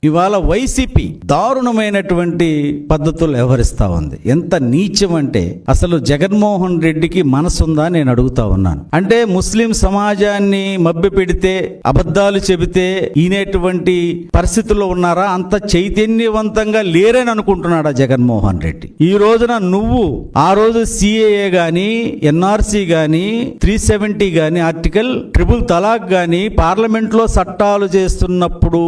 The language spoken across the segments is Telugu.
ఇవాళ వైసీపీ దారుణమైనటువంటి పద్ధతులు వ్యవహరిస్తా ఉంది. ఎంత నీచం అంటే అసలు జగన్మోహన్ రెడ్డికి మనసుందా నేను అడుగుతా ఉన్నాను. అంటే ముస్లిం సమాజాన్ని మభ్య పెడితే, అబద్ధాలు చెబితే ఈనేటువంటి పరిస్థితుల్లో ఉన్నారా? అంత చైతన్యవంతంగా లేరని అనుకుంటున్నాడా జగన్మోహన్ రెడ్డి? ఈ రోజున నువ్వు ఆ రోజు సిఏఏ గాని, ఎన్ఆర్సీ గాని, 370 గాని, ఆర్టికల్ 3 తలాక్ గాని పార్లమెంట్ లో చట్టాలు చేస్తున్నప్పుడు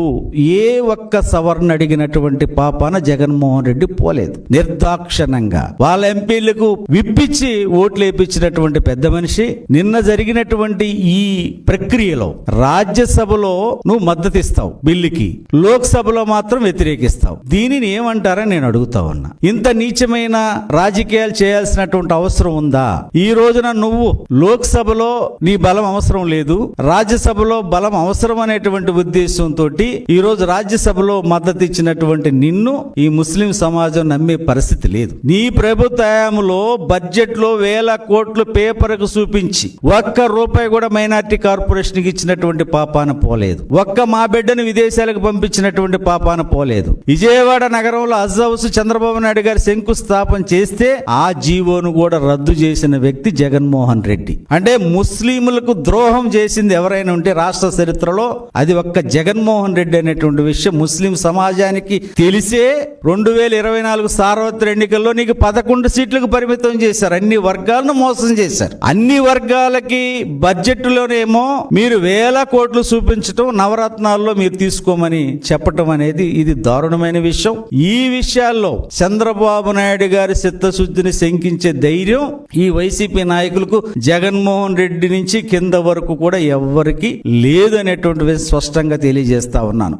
ఏ ఒక్క సవరణ అడిగినటువంటి పాపాన జగన్మోహన్ రెడ్డి పోలేదు. నిర్దాక్షణంగా వాళ్ళ ఎంపీలకు విప్పించి ఓట్లు వేయించినటువంటి పెద్ద మనిషి. నిన్న జరిగినటువంటి ఈ ప్రక్రియలో రాజ్యసభలో నువ్వు మద్దతు ఇస్తావు బిల్లుకి, లోక్సభలో మాత్రం వ్యతిరేకిస్తావు. దీనిని ఏమంటారని నేను అడుగుతా ఉన్నా. ఇంత నీచమైన రాజకీయాలు చేయాల్సినటువంటి అవసరం ఉందా? ఈ రోజున నువ్వు లోక్సభలో నీ బలం అవసరం లేదు, రాజ్యసభలో బలం అవసరం అనేటువంటి ఉద్దేశంతో ఈ రోజు రాజ్యసభలో మద్దతు ఇచ్చినటువంటి నిన్ను ఈ ముస్లిం సమాజం నమ్మే పరిస్థితి లేదు. నీ ప్రభుత్వ హయాంలో బడ్జెట్ లో 1000 కోట్లు పేపర్కు చూపించి ఒక్క రూపాయి కూడా మైనార్టీ కార్పొరేషన్ కి ఇచ్చినటువంటి పాపాన పోలేదు. ఒక్క మా బిడ్డను విదేశాలకు పంపించినటువంటి పాపాన పోలేదు. విజయవాడ నగరంలో హజ్ హౌస్ చంద్రబాబు నాయుడు గారు శంకుస్థాపన చేస్తే ఆ జీవోను కూడా రద్దు చేసిన వ్యక్తి జగన్మోహన్ రెడ్డి. అంటే ముస్లింలకు ద్రోహం చేసింది ఎవరైనా ఉంటే రాష్ట్ర చరిత్రలో అది ఒక్క జగన్మోహన్ రెడ్డి అనేటువంటి విషయం ముస్లిం సమాజానికి తెలిసే 2024 సార్వత్రిక ఎన్నికల్లో నీకు 11 సీట్లకు పరిమితం చేశారు. అన్ని వర్గాలను మోసం చేశారు. అన్ని వర్గాలకి బడ్జెట్ లోనేమో మీరు 1000 కోట్లు చూపించడం, నవరత్నాల్లో మీరు తీసుకోమని చెప్పటం అనేది ఇది దారుణమైన విషయం. ఈ విషయాల్లో చంద్రబాబు నాయుడు గారి చిత్తశుద్ధిని శంకించే ధైర్యం ఈ వైసీపీ నాయకులకు జగన్మోహన్ రెడ్డి నుంచి కింద వరకు కూడా ఎవ్వరికి లేదు అనేటువంటి స్పష్టంగా తెలియజేస్తా ఉన్నాను.